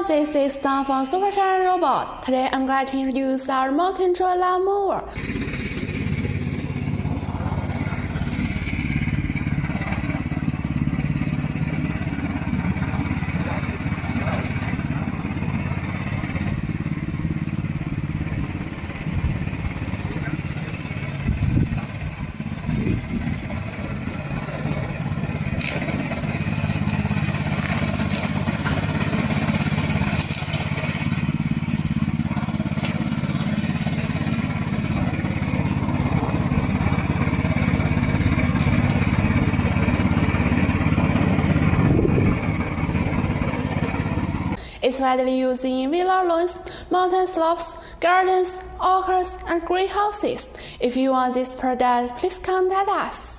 this is Dan from SUPERSHINE Robot. Today I'm going to introduce our remote control mower. It's widely used in villa lawns, mountain slopes, gardens, orchards, and greenhouses. If you want this product, please contact us.